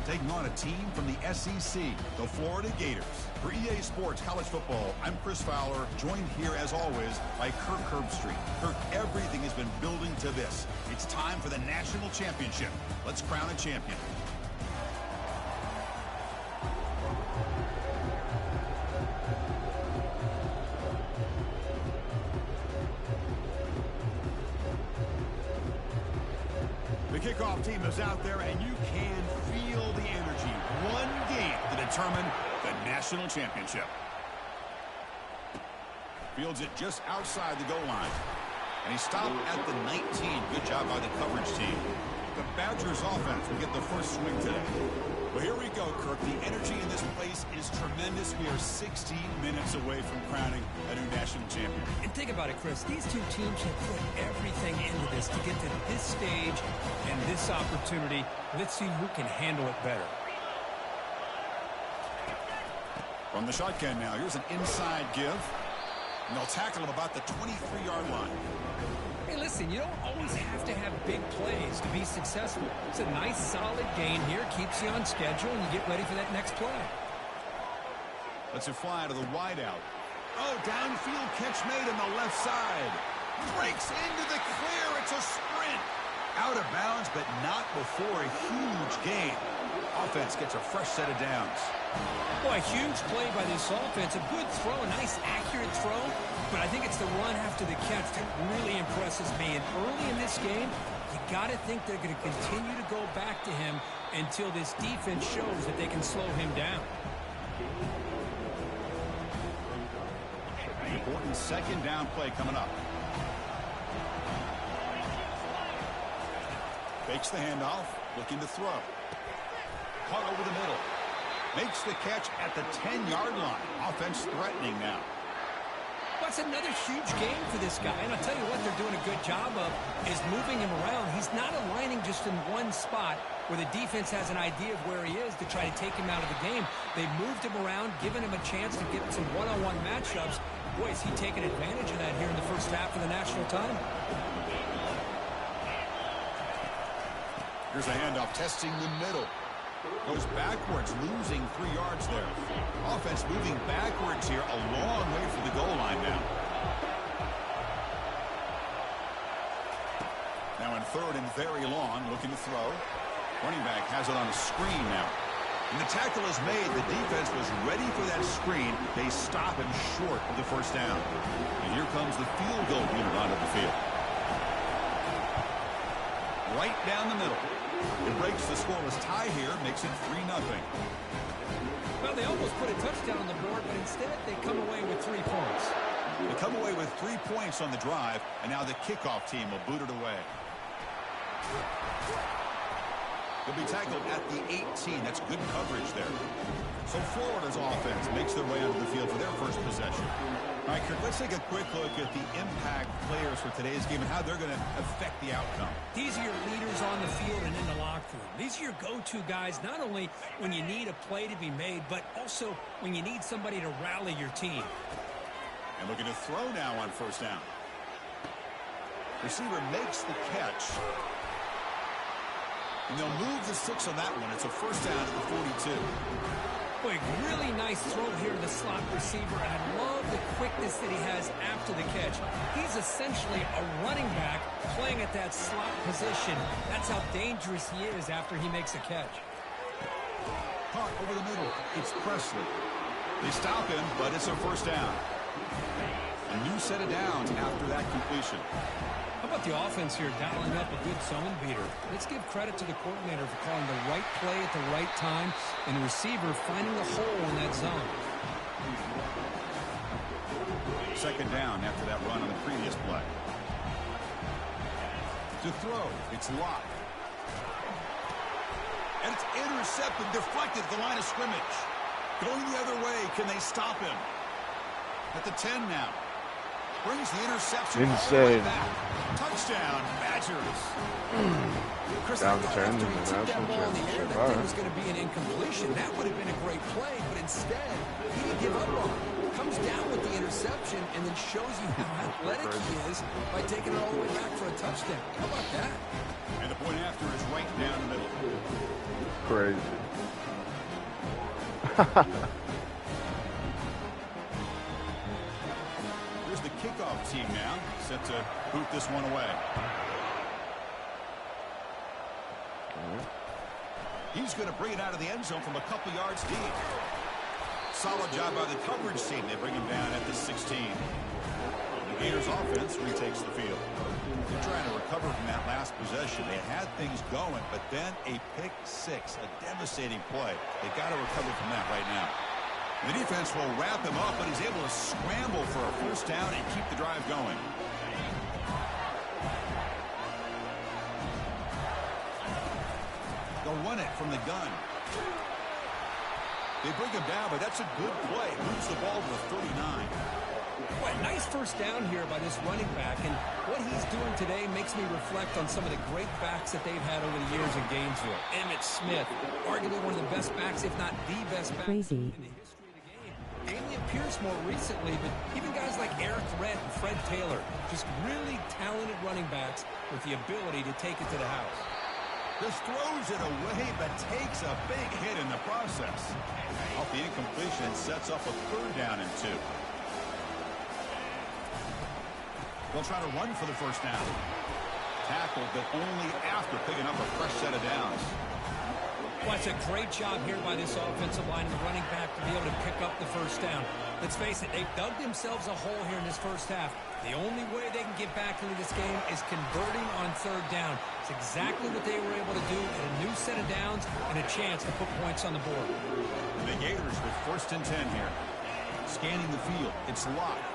taking on a team from the SEC, the Florida Gators. For EA Sports College Football, I'm Chris Fowler, joined here as always by Kirk Herbstreit. Kirk, everything has been building to this. It's time for the national championship. Let's crown a champion. The kickoff team is out there, and you can feel the energy. One game to determine the national championship. Fields it just outside the goal line. And he stopped at the 19. Good job by the coverage team. The Badgers offense will get the first swing today. Well, here we go, Kirk. The energy in this place is tremendous. We are 60 minutes away from crowning a new national champion. And think about it, Chris. These two teams have put everything into this to get to this stage and this opportunity. Let's see who can handle it better. From the shotgun now, here's an inside give. And they'll tackle him about the 23-yard line. Hey, listen, you don't always have to have big plays to be successful. It's a nice, solid gain here. Keeps you on schedule, and you get ready for that next play. Lets it fly to the wideout. Oh, downfield catch made on the left side. Breaks into the clear. It's a sprint. Out of bounds, but not before a huge gain. Offense gets a fresh set of downs. Boy, a huge play by this offense. A good throw, a nice, accurate throw. But I think it's the run after the catch that really impresses me. And early in this game, you got to think they're going to continue to go back to him until this defense shows that they can slow him down. An important second down play coming up. Fakes the handoff, looking to throw. Caught over the middle. Makes the catch at the 10-yard line. Offense threatening now. That's another huge game for this guy. And I'll tell you what they're doing a good job of is moving him around. He's not aligning just in one spot where the defense has an idea of where he is to try to take him out of the game. They've moved him around, given him a chance to get some one-on-one matchups. Boy, is he taking advantage of that here in the first half of the national title. Here's a handoff testing the middle. Goes backwards, losing 3 yards there. Offense moving backwards here, a long way from the goal line now. Now in third and very long, looking to throw. Running back has it on a screen now. And the tackle is made. The defense was ready for that screen. They stop him short of the first down. And here comes the field goal unit onto the field. Right down the middle. It breaks the scoreless tie here, makes it 3-0. Well, they almost put a touchdown on the board, but instead they come away with 3 points. They come away with 3 points on the drive, and now the kickoff team will boot it away. They'll be tackled at the 18. That's good coverage there. So Florida's offense makes their way onto the field for their first possession. All right, Kirk, let's take a quick look at the impact players for today's game and how they're going to affect the outcome. These are your leaders on the field and in the locker room. These are your go-to guys, not only when you need a play to be made, but also when you need somebody to rally your team. And looking to throw now on first down. Receiver makes the catch. And they'll move the 6 on that one. It's a first down at the 42. Boy, really nice throw here to the slot receiver, and I love the quickness that he has after the catch. He's essentially a running back playing at that slot position. That's how dangerous he is after he makes a catch. Caught over the middle. It's Presley. They stop him, but it's a first down. A new set of downs after that completion. How about the offense here dialing up a good zone beater? Let's give credit to the coordinator for calling the right play at the right time and the receiver finding the hole in that zone. Second down after that run on the previous play. To throw, it's locked. And it's intercepted, deflected at the line of scrimmage. Going the other way, can they stop him? At the 10 now. Brings the interception. Insane. Touchdown, Badgers. Chris, Down I thought turn after in he the took that national ball in the air, championship. that thing was going to be an incompletion. That would have been a great play, but instead, he didn't give up on it. Comes down with the interception and then shows you how athletic he is by taking it all the way back for a touchdown. How about that? And the point after is right down the middle. Crazy. Here's the kickoff team now, set to boot this one away. He's going to bring it out of the end zone from a couple yards deep. Solid job by the coverage team. They bring him down at the 16. The Gators offense retakes the field. They're trying to recover from that last possession. They had things going, but then a pick six, a devastating play. They got to recover from that right now. The defense will wrap him up, but he's able to scramble for a first down and keep the drive going. They'll run it from the gun. They bring him down, but that's a good play. Moves the ball to the 39. Well, nice first down here by this running back, and what he's doing today makes me reflect on some of the great backs that they've had over the years in Gainesville. Emmitt Smith, arguably one of the best backs, if not the best back in the history of the game. Damian Pierce more recently, but even guys like Eric Redd and Fred Taylor, just really talented running backs with the ability to take it to the house. Just throws it away, but takes a big hit in the process. Off the incompletion, sets up a third down and 2. They'll try to run for the first down. Tackled, but only after picking up a fresh set of downs. Well, it's a great job here by this offensive line and the running back to be able to pick up the first down. Let's face it, they've dug themselves a hole here in this first half. The only way they can get back into this game is converting on third down. It's exactly what they were able to do, get a new set of downs and a chance to put points on the board. The Gators with first and 10 here. Scanning the field. It's locked.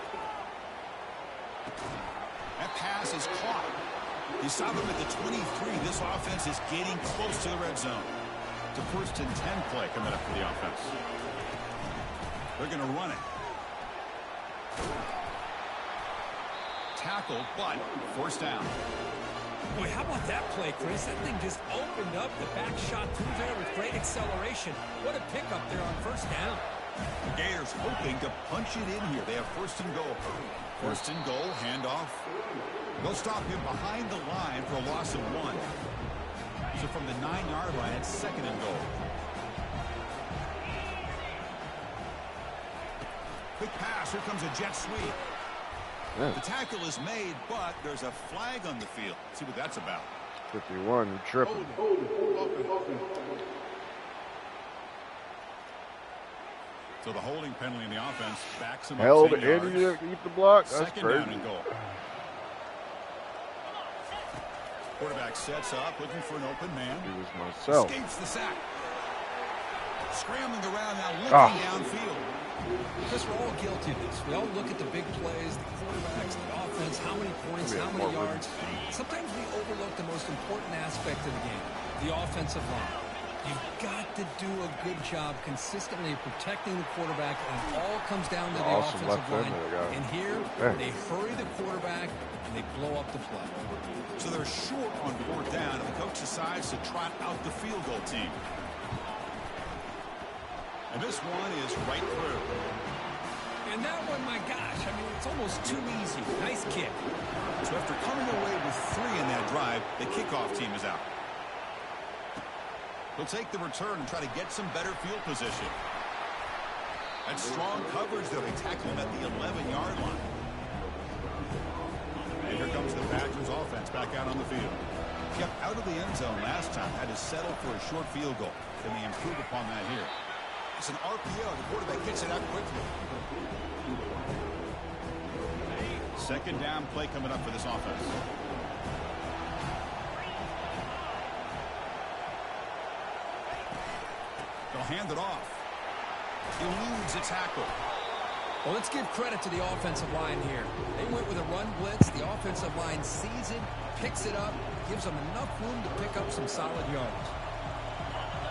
That pass is caught. You saw them at the 23. This offense is getting close to the red zone. It's a first and 10 play coming up for the offense. They're going to run it. Tackled, but first down. Boy, how about that play, Chris? That thing just opened up. The back shot through there with great acceleration. What a pickup there on first down. The Gators hoping to punch it in here. They have first and goal. First and goal, handoff. They'll stop him behind the line for a loss of 1. So from the 9-yard line, it's second and goal. Quick pass. Here comes a jet sweep. The tackle is made, but there's a flag on the field. Let's see what that's about. 51, you're tripping. So the holding penalty in the offense backs him Held up 10 yards. and you keep the block. That's Second crazy. down and goal. Quarterback sets up, looking for an open man. It was myself. Escapes the sack. Scrambling around now, looking downfield. Because we're all guilty of this. We all look at the big plays, the quarterbacks, the offense, how many points, how many yards. Sometimes we overlook the most important aspect of the game, the offensive line. You've got to do a good job consistently protecting the quarterback, and it all comes down to the offensive line. And here, they hurry the quarterback, and they blow up the play. So they're short on fourth down, and the coach decides to trot out the field goal team. And this one is right through. And that one, my gosh, I mean, it's almost too easy. Nice kick. So after coming away with 3 in that drive, the kickoff team is out. They'll take the return and try to get some better field position. That's strong coverage, though. They tackle him at the 11-yard line. And here comes the Badgers offense back out on the field. Kept out of the end zone last time, had to settle for a short field goal. Can they improve upon that here? It's an RPO. The quarterback gets it out quickly. Second down play coming up for this offense. They'll hand it off. Eludes a tackle. Well, let's give credit to the offensive line here. They went with a run blitz. The offensive line sees it, picks it up, gives them enough room to pick up some solid yards.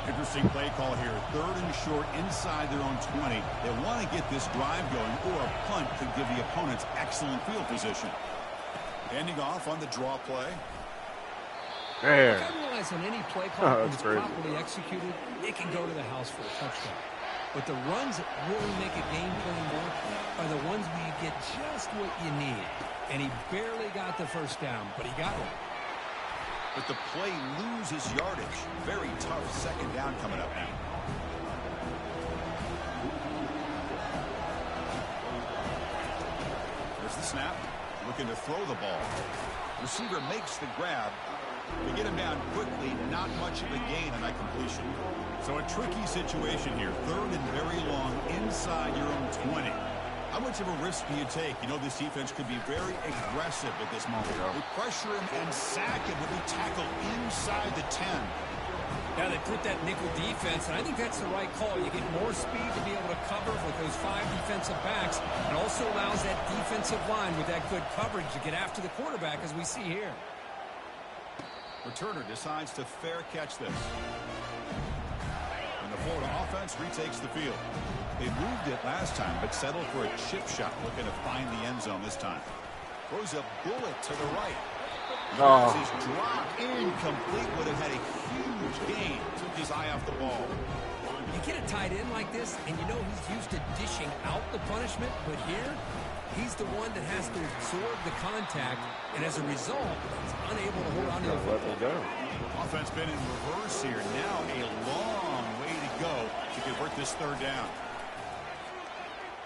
Interesting play call here. Third and short inside their own 20. They want to get this drive going, or a punt could give the opponents excellent field position. Handing off on the draw play. Man. I realize on any play call, when it's properly executed, it can go to the house for a touchdown. But the runs that really make a game plan work are the ones where you get just what you need. And he barely got the first down, but he got one. But the play loses yardage. Very tough second down coming up now. looking to throw the ball. Receiver makes the grab. To get him down quickly, not much of a gain on that completion. So a tricky situation here. 3rd and very long inside your own 20. How much of a risk do you take? You know this defense could be very aggressive at this moment. We pressure him and sack him when we tackle inside the 10. Yeah, they put that nickel defense, and I think that's the right call. You get more speed to be able to cover with those 5 defensive backs. It also allows that defensive line with that good coverage to get after the quarterback, as we see here. Returner decides to fair catch this. And the Florida offense retakes the field. They moved it last time, but settled for a chip shot, looking to find the end zone this time. Throws a bullet to the right. Oh. His drop incomplete, would have had a huge gain. Took his eye off the ball. You get a tight end like this, and you know he's used to dishing out the punishment, but here, he's the one that has to absorb the contact, and as a result, he's unable to hold on to the football. Offense been in reverse here. Now a long way to go to convert this 3rd down.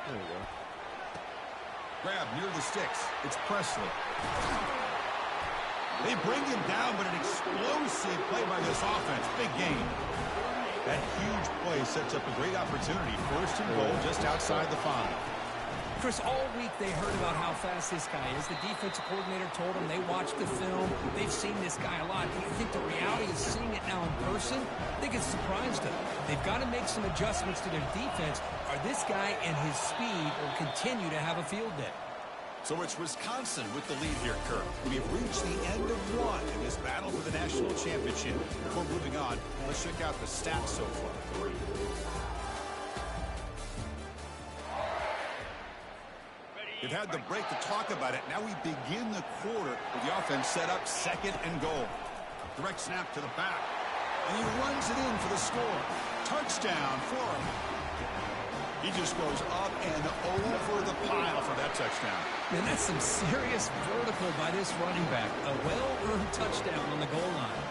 There you go. Grab near the sticks. It's Presley. They bring him down, but an explosive play by this offense. Big gain. That huge play sets up a great opportunity. 1st and goal just outside the 5. Chris, all week they heard about how fast this guy is. The defensive coordinator told them they watched the film. They've seen this guy a lot. I think the reality is seeing it now in person, I think it's surprised them. They've got to make some adjustments to their defense, or this guy and his speed will continue to have a field day. So it's Wisconsin with the lead here, Kirk. We have reached the end of 1 in this battle for the national championship. Before moving on, let's check out the stats so far. They've had the break to talk about it. Now we begin the quarter with the offense set up 2nd and goal. Direct snap to the back. And he runs it in for the score. Touchdown, Florida. He just goes up and over the pile for that touchdown. Man, that's some serious vertical by this running back. A well-earned touchdown on the goal line.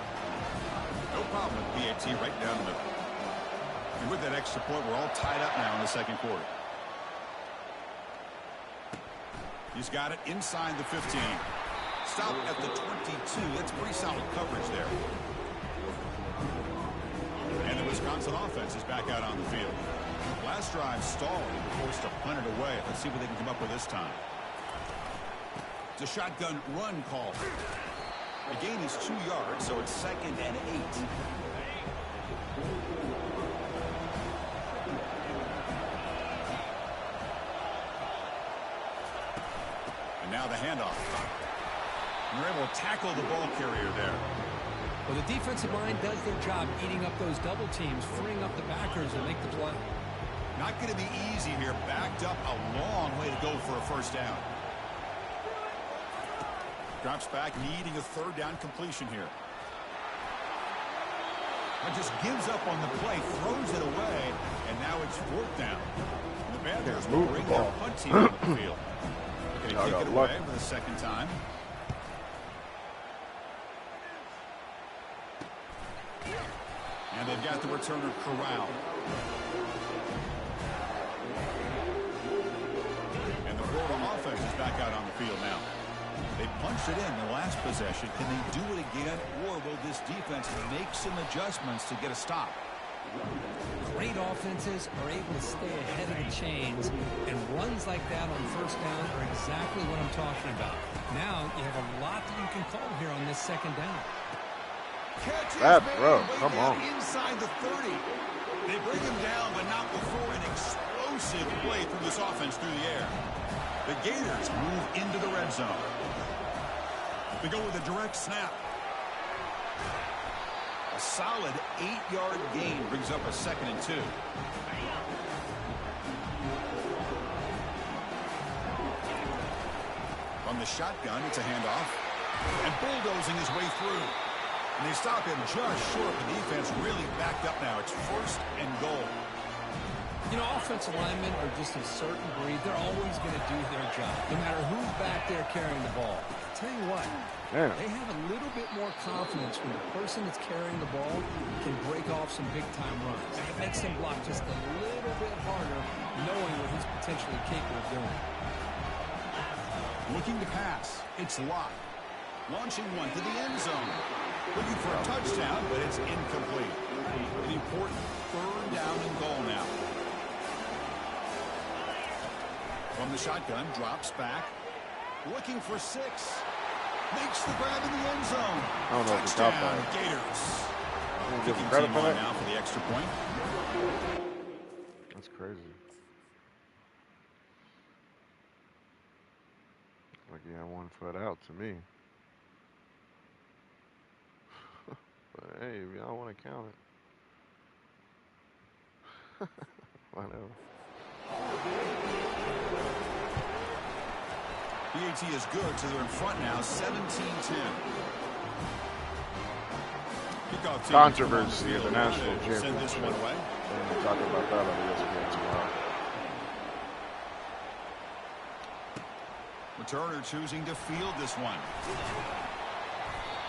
No problem with PAT right down the middle. And with that extra point, we're all tied up now in the 2nd quarter. He's got it inside the 15. Stop at the 22. That's pretty solid coverage there. And the Wisconsin offense is back out on the field. Last drive stalled and forced to punt it away. Let's see what they can come up with this time. It's a shotgun run call. The gain is 2 yards, so it's 2nd and 8. And now the handoff. And they're able to tackle the ball carrier there. Well, the defensive line does their job eating up those double teams, freeing up the backers to make the play. Not going to be easy here. Backed up a long way to go for a 1st down. Drops back, needing a 3rd down completion here. And just gives up on the play, throws it away, and now it's 4th down. And the Badgers will bring their punt team on the field. Looking to kick it away for the 2nd time. And they've got the returner corralled. And the Florida offense is back out on the field now. They punched it in the last possession. Can they do it again, or will this defense make some adjustments to get a stop? Great offenses are able to stay ahead of the chains, and runs like that on 1st down are exactly what I'm talking about. Now you have a lot that you can call here on this 2nd down. Bad throw. Come on. Inside the 30. They bring him down, but not before an explosive play from this offense through the air. The Gators move into the red zone. They go with a direct snap. A solid 8-yard gain brings up a 2nd and 2. From the shotgun, it's a handoff. And bulldozing his way through. And they stop him just short. The defense really backed up now. It's 1st and goal. You know, offensive linemen are just a certain breed. They're always going to do their job, no matter who's back there carrying the ball. I'll tell you what, they have a little bit more confidence when the person that's carrying the ball can break off some big-time runs. It makes them block just a little bit harder, knowing what he's potentially capable of doing. Looking to pass. It's locked. Launching one to the end zone. Looking for a touchdown, but it's incomplete. An important 3rd down and goal now. From the shotgun, drops back. Looking for 6. Makes the grab in the end zone. I don't know if he got that. Gators. Give him credit for that. Now for the extra point. That's crazy. Like he had 1 foot out to me. But hey, if y'all want to count it. Whatever. BAT is good, so they're in front now, 17-10. Controversy of the national championship. Send this one away. We'll talk about that on ESPN tomorrow. Returner choosing to field this one.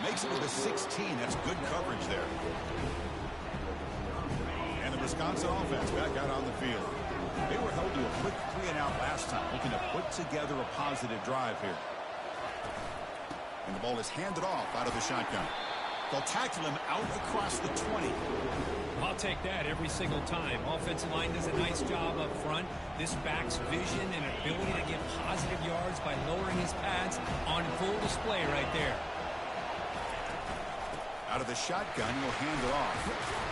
Makes it to the 16. That's good coverage there. And the Wisconsin offense back out on the field. They were held to a quick 3-and-out last time, looking to put together a positive drive here. And the ball is handed off out of the shotgun. They'll tackle him out across the 20. I'll take that every single time. Offensive line does a nice job up front. This back's vision and ability to get positive yards by lowering his pads on full display right there. Out of the shotgun, he'll hand it off.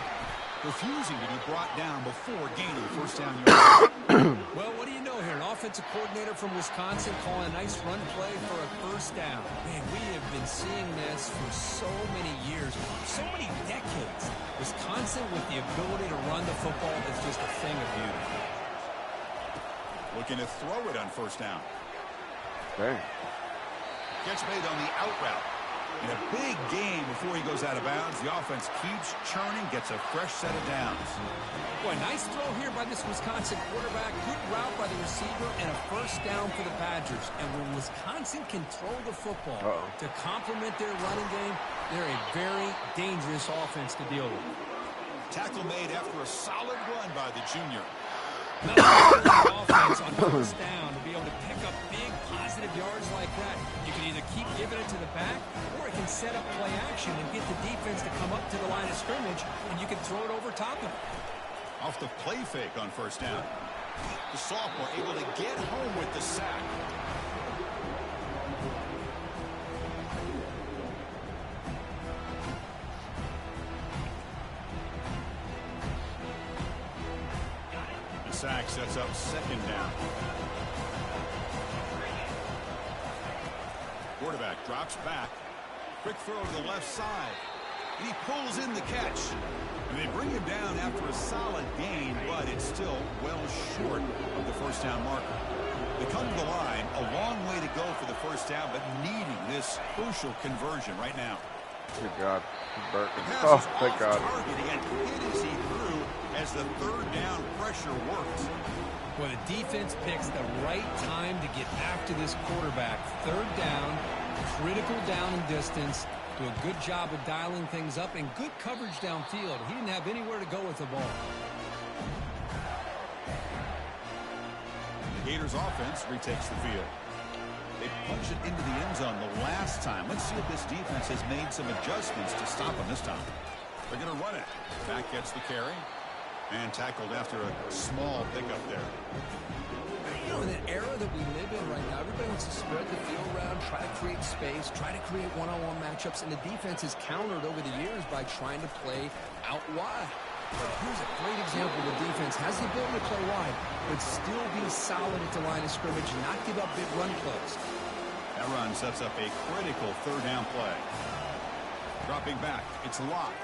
Refusing to be brought down before gaining 1st down yard. Well, what do you know here? An offensive coordinator from Wisconsin calling a nice run play for a 1st down. Man, we have been seeing this for so many years, so many decades. Wisconsin with the ability to run the football is just a thing of beauty. Looking to throw it on 1st down. Dang. Gets made on the out route. In a big game before he goes out of bounds, the offense keeps churning, gets a fresh set of downs. Boy, nice throw here by this Wisconsin quarterback. Good route by the receiver and a 1st down for the Badgers. And when Wisconsin can throw the football to complement their running game, they're a very dangerous offense to deal with. Tackle made after a solid run by the junior. Another offense on 1st down to be able to pick up big positive yards like that. You can either keep giving it to the back, or it can set up play action and get the defense to come up to the line of scrimmage, and you can throw it over top of it. Off the play fake on 1st down. The sophomore able to get home with the sack. Sack sets up 2nd down. Quarterback drops back. Quick throw to the left side. And he pulls in the catch. And they bring him down after a solid gain, but it's still well short of the 1st down marker. They come to the line, a long way to go for the 1st down, but needing this crucial conversion right now. Good God. Oh, thank God. Targeting and hit as he threw as the 3rd down pressure worked. Well, the defense picks the right time to get after this quarterback. 3rd down, critical down and distance. Do a good job of dialing things up and good coverage downfield. He didn't have anywhere to go with the ball. The Gators offense retakes the field. They punch it into the end zone the last time. Let's see if this defense has made some adjustments to stop them this time. They're going to run it. Back gets the carry. And tackled after a small pickup there. You know, in the era that we live in right now, everybody wants to spread the field around, try to create space, try to create one-on-one matchups, and the defense has countered over the years by trying to play out wide. But here's a great example. The defense has the ability to play wide, but still be solid at the line of scrimmage, not give up big run plays. That run sets up a critical 3rd down play. Dropping back, it's locked.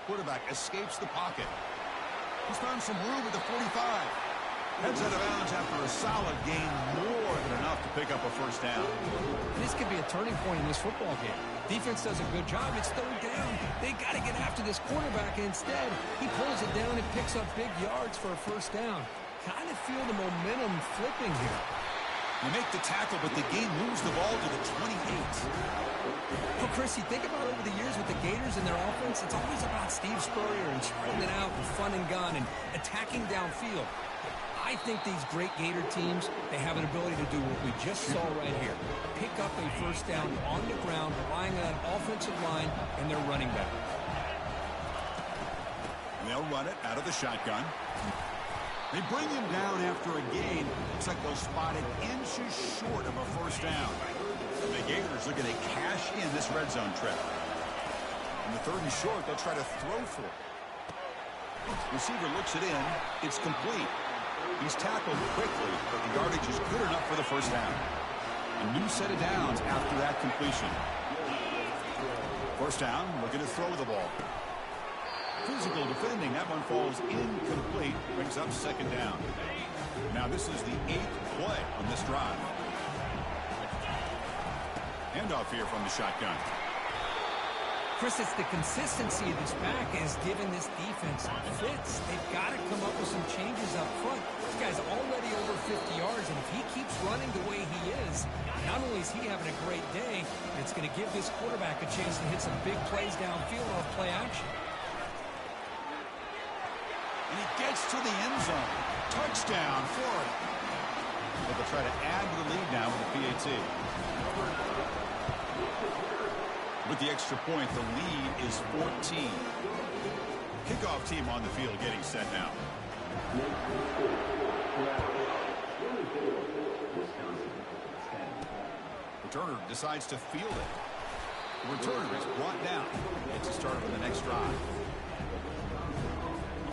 Quarterback escapes the pocket. He's found some room at the 45. Heads out of bounds after a solid gain, more than enough to pick up a 1st down. This could be a turning point in this football game. Defense does a good job. It's 3rd down. They got to get after this quarterback, and instead, he pulls it down and picks up big yards for a 1st down. Kind of feel the momentum flipping here. You make the tackle, but the game moves the ball to the 28. Well, Chris, you think about over the years with the Gators and their offense, it's always about Steve Spurrier and spreading it out and fun and gun and attacking downfield. I I think these great Gator teams, they have an ability to do what we just saw right here. Pick up a first down on the ground, relying on an offensive line and their running back. They'll run it out of the shotgun. They bring him down after a gain. Looks like they'll spot it inches short of a first down. The Gators looking to cash in this red zone trip. On the 3rd and short, they'll try to throw for it. Receiver looks it in. It's complete. He's tackled quickly, but the yardage is good enough for the first down. A new set of downs after that completion. First down, looking to throw the ball. Physical defending. That one falls incomplete. Brings up 2nd down. Now this is the 8th play on this drive. Handoff here from the shotgun. Chris, it's the consistency of this back is giving this defense fits. They've got to come up with some changes up front. This guy's already over 50 yards, and if he keeps running the way he is, not only is he having a great day, it's going to give this quarterback a chance to hit some big plays downfield off play action. And he gets to the end zone. Touchdown, Florida. But they'll try to add to the lead now with the PAT. With the extra point, the lead is 14. Kickoff team on the field getting set now. Returner decides to field it. The returner is brought down. It's a start for the next drive.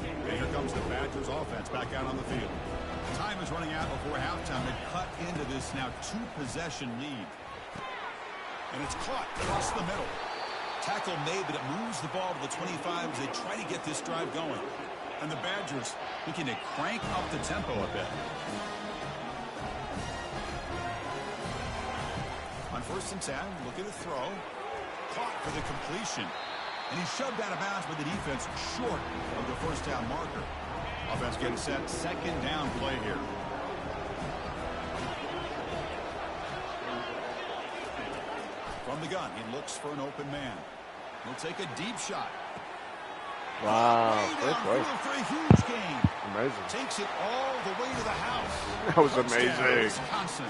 And here comes the Badgers offense back out on the field. Time is running out before halftime. They cut into this now 2-possession lead. And it's caught across the middle. Tackle made, but it moves the ball to the 25 as they try to get this drive going. And the Badgers looking to crank up the tempo a bit. On 1st and 10, looking to throw. Caught for the completion. And he's shoved out of bounds with the defense short of the first down marker. Offense getting set. 2nd down play here. From the gun, he looks for an open man. He'll take a deep shot. Wow, great play. For a huge gain. Amazing. Takes it all the way to the house. That was amazing. Wisconsin.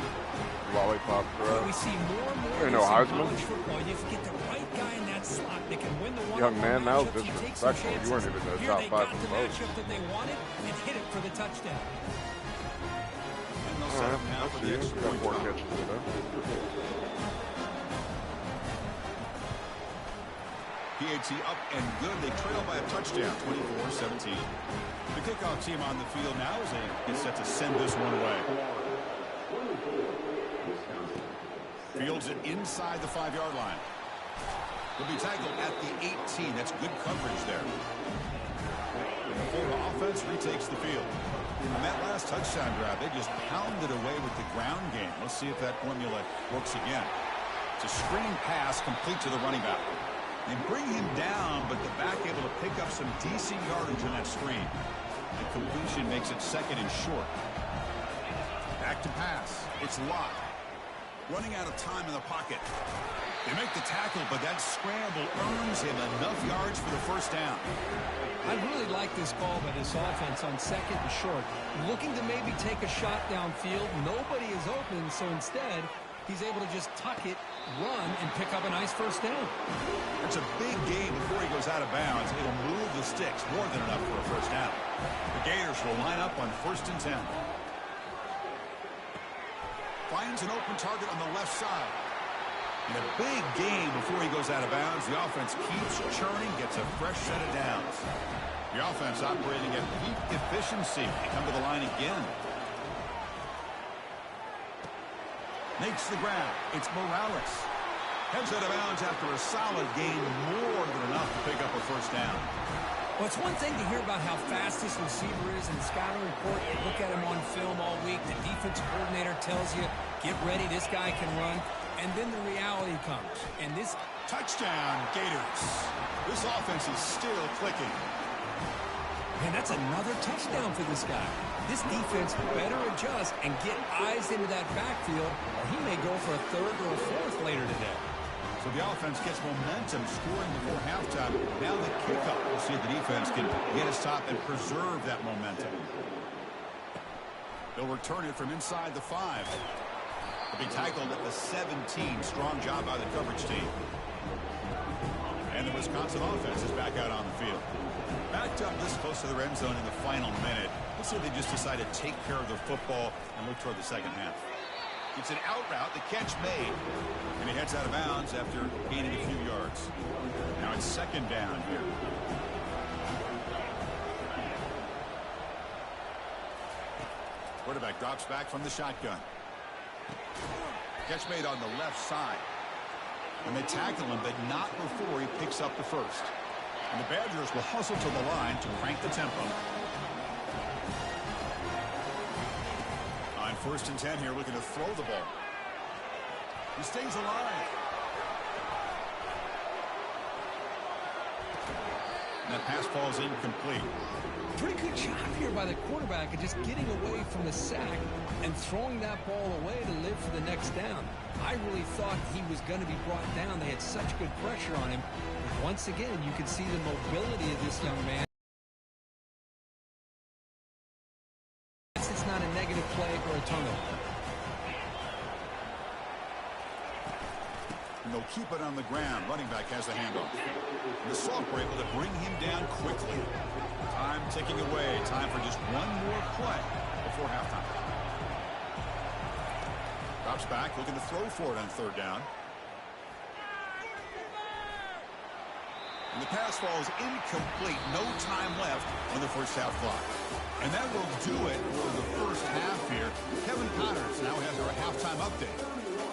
Lollipop throw. We see more and more. There ain't no Heisman. Football. You get the right guy in that slot. They can win the one. Young man, that was matchup. You take disrespectful. some You weren't even in the top 5 Here they got for the most. matchup that they wanted and hit it for the touchdown. And they'll set up now for the extra Got point. 4 catches today. PAT up and good. They trail by a touchdown, 24-17. The kickoff team on the field now as they get set to send this one away. Fields it inside the 5-yard line. He'll be tackled at the 18. That's good coverage there. And the Florida offense retakes the field. On that last touchdown drive, they just pounded away with the ground game. Let's see if that formula works again. It's a screen pass complete to the running back. They bring him down, but the back able to pick up some decent yardage on that screen. The completion makes it 2nd and short. Back to pass. It's locked. Running out of time in the pocket. They make the tackle, but that scramble earns him enough yards for the first down. I really like this call by this offense on 2nd and short. Looking to maybe take a shot downfield. Nobody is open, so instead, he's able to just tuck it, run, and pick up a nice first down. It's a big gain before he goes out of bounds. It'll move the sticks more than enough for a first down. The Gators will line up on 1st and 10. Finds an open target on the left side. And a big gain before he goes out of bounds. The offense keeps churning, gets a fresh set of downs. The offense operating at peak efficiency. They come to the line again. Makes the grab. It's Morales. Heads out of bounds after a solid gain, more than enough to pick up a first down. Well, it's one thing to hear about how fast this receiver is in the scouting report. You look at him on film all week. The defensive coordinator tells you, get ready, this guy can run. And then the reality comes. And this touchdown, Gators. This offense is still clicking. Man, that's another touchdown for this guy. This defense better adjust and get eyes into that backfield, or he may go for a 3rd or a 4th later today. So the offense gets momentum, scoring before halftime. Now the kickoff. We'll see if the defense can get his top and preserve that momentum. They'll return it from inside the 5. They'll be tackled at the 17. Strong job by the coverage team. And the Wisconsin offense is back out on the field. Backed up this close to the red zone in the final minute. Let's see if they just decide to take care of the football and look toward the second half. It's an out route, the catch made. And he heads out of bounds after gaining a few yards. Now it's second down here. Quarterback drops back from the shotgun. Catch made on the left side. And they tackle him, but not before he picks up the first. And the Badgers will hustle to the line to crank the tempo. On 1st and 10 here, looking to throw the ball. He stays alive. And that pass falls incomplete. Pretty good job here by the quarterback of just getting away from the sack and throwing that ball away to live for the next down. I really thought he was going to be brought down. They had such good pressure on him. But once again, you can see the mobility of this young man. It's not a negative play or a turnover. And they'll keep it on the ground. Running back has the handoff. And the Soft were able to bring him down quickly. Time ticking away. Time for just one more play before halftime. Drops back, looking to throw for it on 3rd down. And the pass falls incomplete. No time left on the first half clock. And that will do it for the first half here. Kevin Connors now has our halftime update.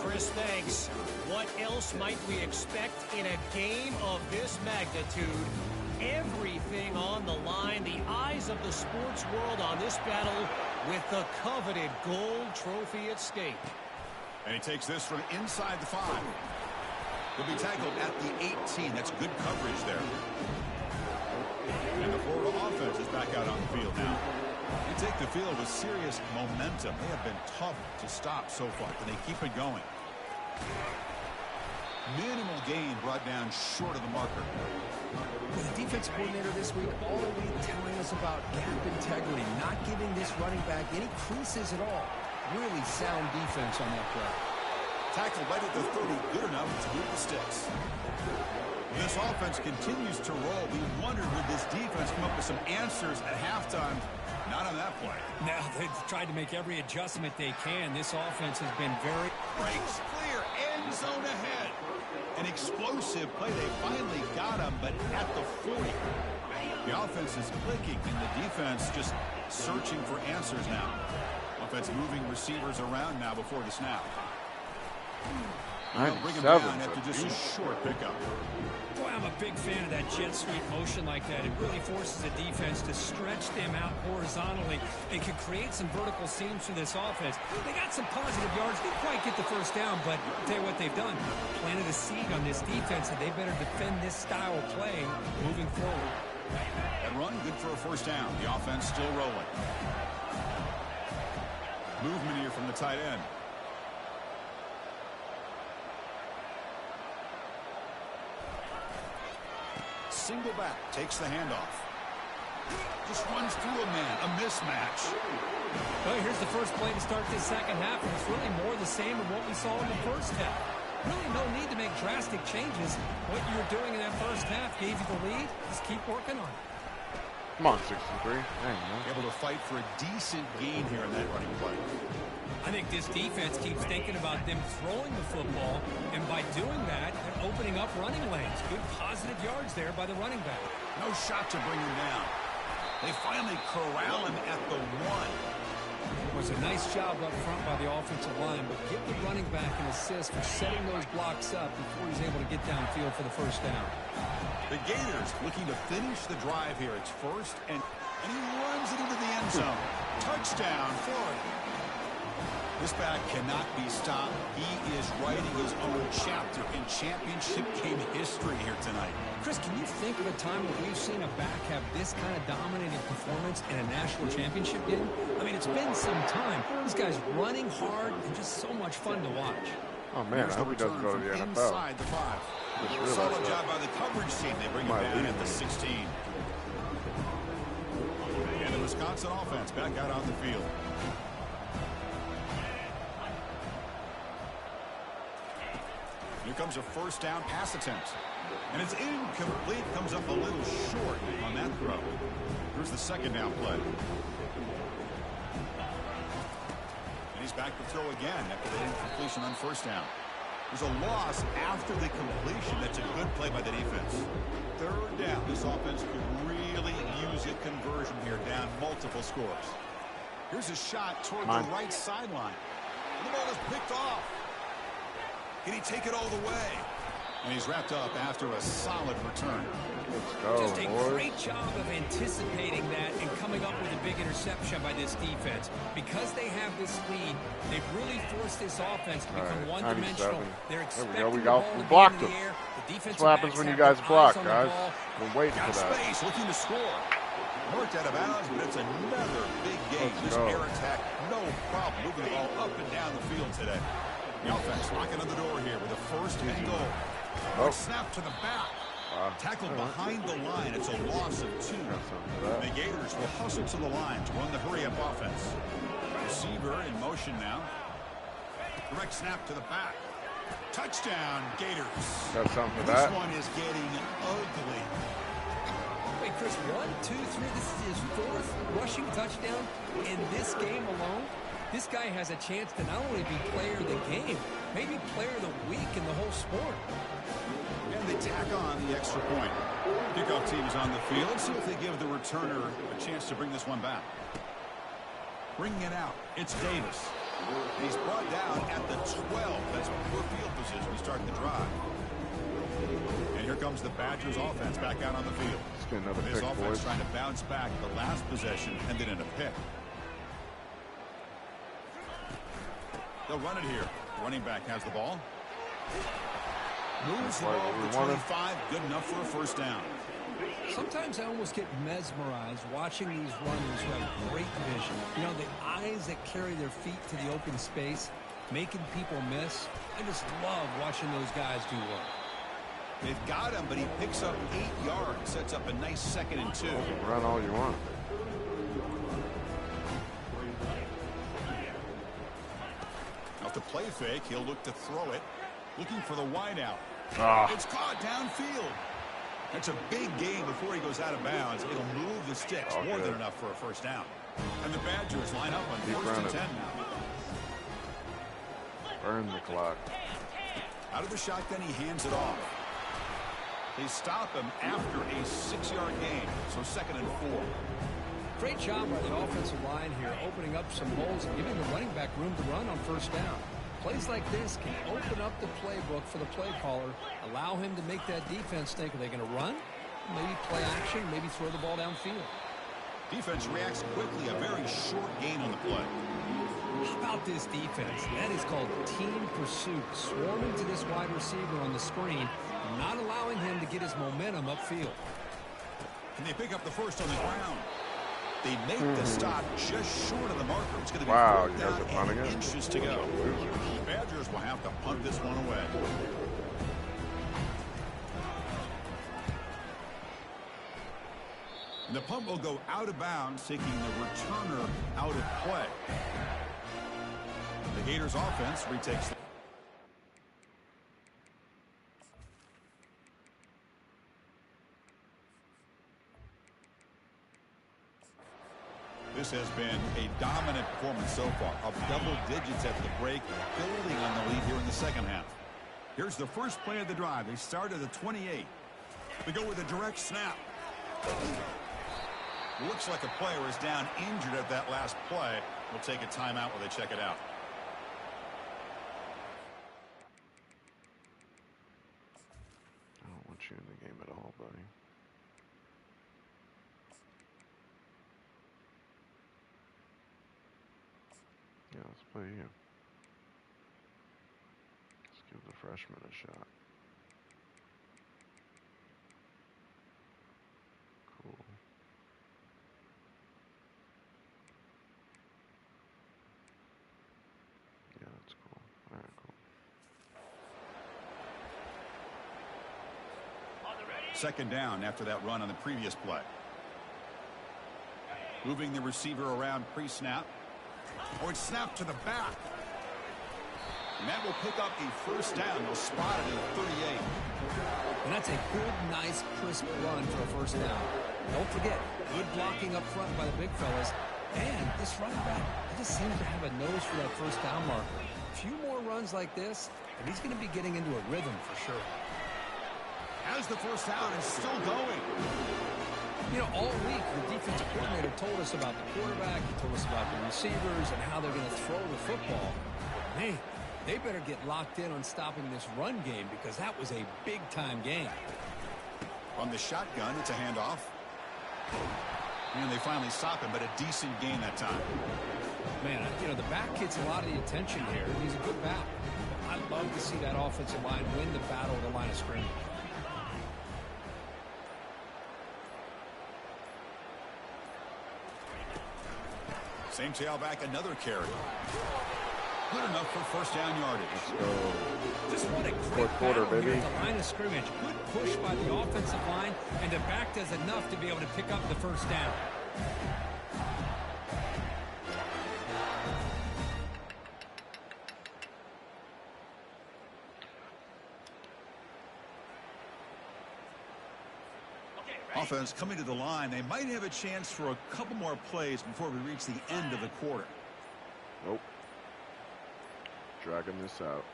Chris, thanks. What else might we expect in a game of this magnitude? Everything on the line. The eyes of the sports world on this battle with the coveted gold trophy at stake. And he takes this from inside the 5. He'll be tackled at the 18. That's good coverage there. And the Florida offense is back out on the field now. They take the field with serious momentum. They have been tough to stop so far. Can they keep it going? Minimal gain brought down short of the marker. With the defense coordinator this week already telling us about gap integrity, not giving this running back any creases at all. Really sound defense on that play. Tackle right at the 30, good enough to move the sticks. This offense continues to roll. We wondered, would this defense come up with some answers at halftime? Not on that play. Now they've tried to make every adjustment they can. This offense has been very... Breaks clear, end zone ahead. An explosive play. They finally got him, but at the 40. The offense is clicking, and the defense just searching for answers now. Offense moving receivers around now before the snap. They'll bring him down after just a short pickup. Boy, I'm a big fan of that jet sweep motion like that. It really forces the defense to stretch them out horizontally and can create some vertical seams for this offense. They got some positive yards. Didn't quite get the first down, but I'll tell you what they've done. Planted a seed on this defense, and they better defend this style of play moving forward. That run, good for a first down. The offense still rolling. Movement here from the tight end. Single back, takes the handoff. Just runs through a man, a mismatch. Well, here's the first play to start this second half, and it's really more the same of what we saw in the first half. Really no need to make drastic changes. What you were doing in that first half gave you the lead. Just keep working on it. Come on, 63. Dang, man. Able to fight for a decent gain here in that running play. I think this defense keeps thinking about them throwing the football, and by doing that, they're opening up running lanes. Good positive yards there by the running back. No shot to bring him down. They finally corral him at the 1. It was a nice job up front by the offensive line, but give the running back an assist for setting those blocks up before he's able to get downfield for the first down. The Gators looking to finish the drive here. It's first, and he runs it into the end zone. Touchdown, Florida. This back cannot be stopped. He is writing his own chapter in championship game history here tonight. Chris, can you think of a time when we've seen a back have this kind of dominating performance in a national championship game? I mean, it's been some time. This guy's running hard and just so much fun to watch. Oh, man, I hope he doesn't go to the NFL. Inside the 5. Solid job by the coverage team. They bring him down at the 16. And the Wisconsin offense back out on the field. Here comes a first down pass attempt. And it's incomplete. Comes up a little short on that throw. Here's the second down play. And he's back to throw again after the incompletion on first down. There's a loss after the completion. That's a good play by the defense. Third down. This offense could really use a conversion here, down multiple scores. Here's a shot toward the right sideline. And the ball is picked off. Can he take it all the way? And he's wrapped up after a solid return. Let's go, Just a boys. great job of anticipating that and coming up with a big interception by this defense. Because they have this lead, they've really forced this offense to become one-dimensional. They're expecting there we the go. ball We to blocked be in him. the air. The defensive That's what happens backs when you have guys their block, eyes on the guys. ball. We're waiting Got for that. space, looking to score. Worked out of bounds, but it's another big game. Let's This go. air attack, no problem moving the ball up and down the field today. The offense knocking on the door here with a first and goal. Oh. Snap to the back. Tackled behind the line. It's a loss of 2. The Gators will hustle to the line to run the hurry-up offense. Receiver in motion now. Direct snap to the back. Touchdown, Gators. Got something for This that. one is getting ugly. Wait, Chris, 1, 2, 3. This is his 4th rushing touchdown in this game alone. This guy has a chance to not only be player of the game, maybe player of the week in the whole sport. And they tack on the extra point. Kickoff team is on the field. Let's see if they give the returner a chance to bring this one back. Bringing it out. It's Davis. He's brought down at the 12. That's poor field position to start the drive. And here comes the Badgers offense back out on the field. Let's get another This pick, offense boys. trying to bounce back. The last possession ended in a pick. They'll run it here. Running back has the ball. Moves the ball to 25. Good enough for a first down. Sometimes I almost get mesmerized watching these runners who have great vision. You know, the eyes that carry their feet to the open space, making people miss. I just love watching those guys do work. They've got him, but he picks up 8 yards. Sets up a nice 2nd and 2. Run all you want. Off the play fake, he'll look to throw it. Looking for the wideout. Ah. It's caught downfield. That's a big gain before he goes out of bounds. It'll move the sticks more than enough for a first down. And the Badgers line up on first and 10 now. Burn the clock. Out of the shotgun, he hands it off. They stop him after a 6-yard gain, so 2nd and 4. Great job by the offensive line here, opening up some holes and giving the running back room to run on first down. Plays like this can open up the playbook for the play caller, allow him to make that defense think, are they going to run? Maybe play action, maybe throw the ball downfield. Defense reacts quickly, a very short gain on the play. How about this defense? That is called team pursuit. Swarming to this wide receiver on the screen, not allowing him to get his momentum upfield. And they pick up the first on the ground. They make the stop just short of the marker. It's going to be Wow, 4th you guys down are punting and it? inches to go. The Badgers will have to punt this one away. And the punt will go out of bounds, taking the returner out of play. The Gators offense retakes the This has been a dominant performance so far, of double digits at the break, building on the lead here in the second half. Here's the first play of the drive. They start at the 28. They go with a direct snap. Looks like a player is down injured at that last play. We'll take a timeout while they check it out. I don't want you in the game at all, buddy. Yeah, let's play you. Let's give the freshman a shot. Cool. Yeah, that's cool. All right, cool. Second down after that run on the previous play. Moving the receiver around pre-snap. Or it's snapped to the back. And that will pick up a first down. They'll spot it at 38. And that's a good, nice, crisp run for a first down. Don't forget, good blocking up front by the big fellas. And this running back, he just seems to have a nose for that first down marker. A few more runs like this, and he's going to be getting into a rhythm for sure. As the first down is still going. You know, all week, the defensive coordinator told us about the quarterback. He told us about the receivers and how they're going to throw the football. Man, they better get locked in on stopping this run game because that was a big-time game. From the shotgun, it's a handoff. And they finally stop him, but a decent gain that time. Man, you know, the back gets a lot of the attention here. He's a good back. I'd love to see that offensive line win the battle of the line of scrimmage. Same tailback, another carry. Good enough for first down yardage. Let's go. Just what a great Fourth quarter, battle here baby. at the line of scrimmage. Good push by the offensive line, and the back does enough to be able to pick up the first down. Offense coming to the line. They might have a chance for a couple more plays before we reach the end of the quarter. Nope. Dragging this out.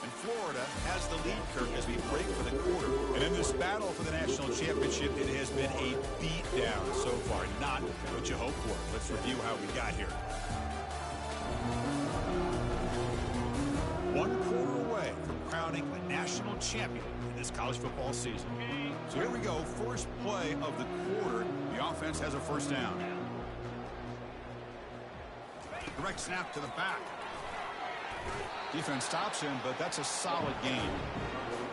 And Florida has the lead, Kirk, as we break for the quarter. And in this battle for the national championship, it has been a beatdown so far. Not what you hoped for. Let's review how we got here. 1 quarter away from crowning the national champion in this college football season. So here we go. First play of the quarter. The offense has a first down. Direct snap to the back. Defense stops him, but that's a solid gain.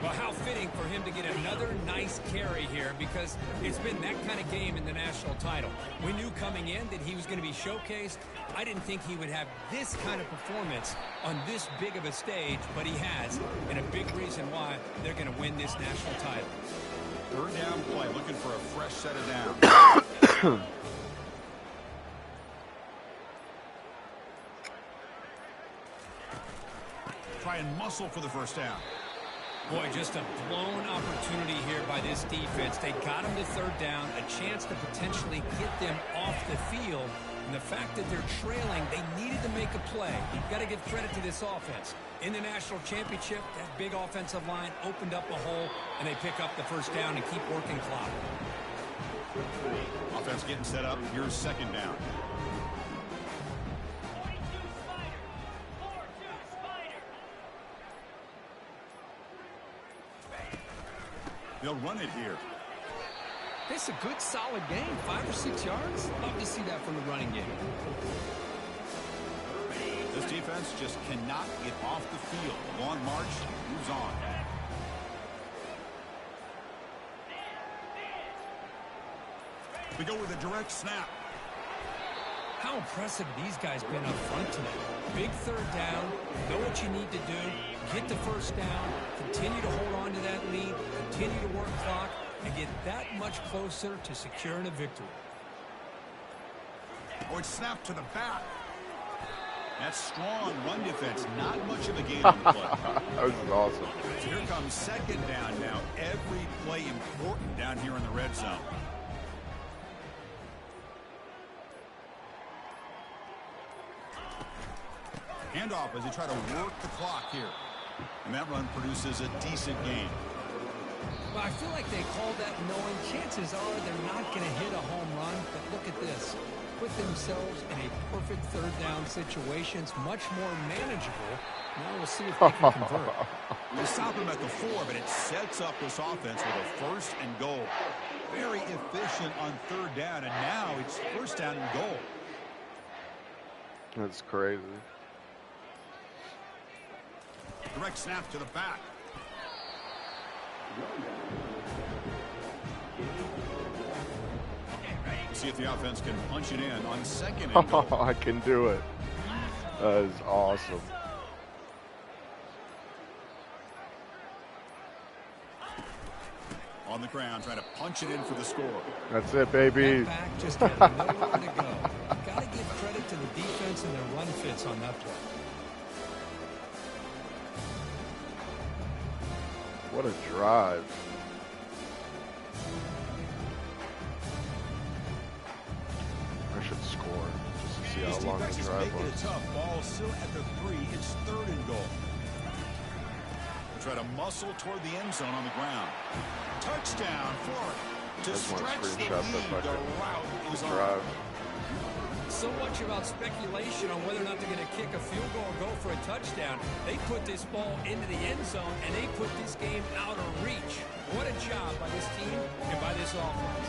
Well, how fitting for him to get another nice carry here because it's been that kind of game in the national title. We knew coming in that he was going to be showcased. I didn't think he would have this kind of performance on this big of a stage, but he has, and a big reason why they're going to win this national title. Third down play, looking for a fresh set of downs. Try and muscle for the first down. Boy, just a blown opportunity here by this defense. They got him to third down, a chance to potentially get them off the field. And the fact that they're trailing, they needed to make a play. You've got to give credit to this offense. In the national championship, that big offensive line opened up a hole, and they pick up the first down and keep working clock. Offense getting set up. Here's second down. They'll run it here. It's a good, solid game. 5 or 6 yards. Love to see that from the running game. This defense just cannot get off the field. Long march moves on. We go with a direct snap. How impressive these guys been up front tonight. Big third down. Know what you need to do. Get the first down. Continue to hold on to that lead. Continue to work clock. And get that much closer to securing a victory. Or it's snapped to the back. That's strong run defense. Not much of a gain on the play. That was awesome. So here comes second down now. Every play important down here in the red zone. Handoff as they try to work the clock here. And that run produces a decent gain. Well, I feel like they called that knowing chances are they're not going to hit a home run. But look at this. Put themselves in a perfect third down situation. It's much more manageable. Now we'll see if they can convert. They stop him at the 4, but it sets up this offense with a first and goal. Very efficient on third down, and now it's first down and goal. That's crazy. Direct snap to the back. See if the offense can punch it in on second and goal. I can do it. That is awesome. On the ground, trying to punch it in for the score. That's it, baby. That back just had nowhere to go. got to give credit to the defense and their run fits on that play. What a drive. I should score just to see how long the drive Making it was. tough. Ball still at the 3. It's 3rd and goal. Try to muscle toward the end zone on the ground. Touchdown, Florida. To I just want to stretch the screenshot that lead, the fucking route is on. drive. So much about speculation on whether or not they're going to kick a field goal or go for a touchdown. They put this ball into the end zone, and they put this game out of reach. What a job by this team and by this offense.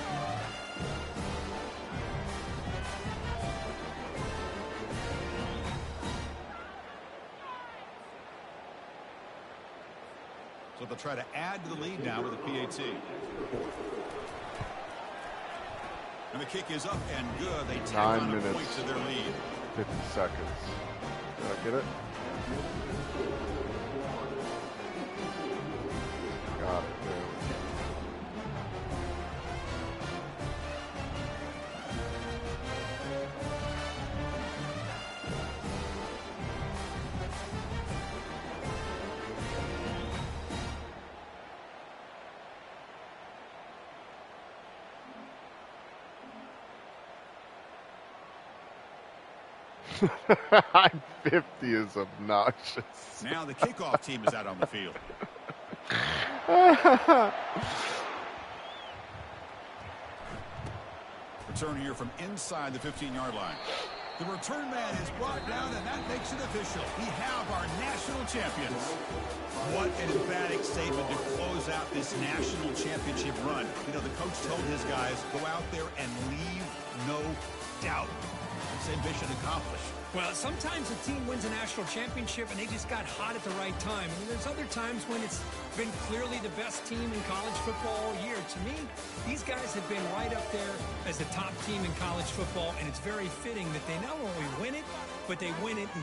So they'll try to add to the lead now with a PAT. And the kick is up and good. They tack 9 on a minutes. point to their lead. 50 seconds. Did I get it? Got it. There we go. I'm 50 is obnoxious. Now the kickoff team is out on the field. Return here from inside the 15-yard line. The return man is brought down, and that makes it official. We have our national champions. What an emphatic statement to close out this national championship run. You know, the coach told his guys, go out there and leave no doubt. Same mission accomplished. Well, sometimes a team wins a national championship and they just got hot at the right time. I mean, there's other times when it's been clearly the best team in college football all year. To me, these guys have been right up there as the top team in college football, and it's very fitting that they not only win it, but they win it in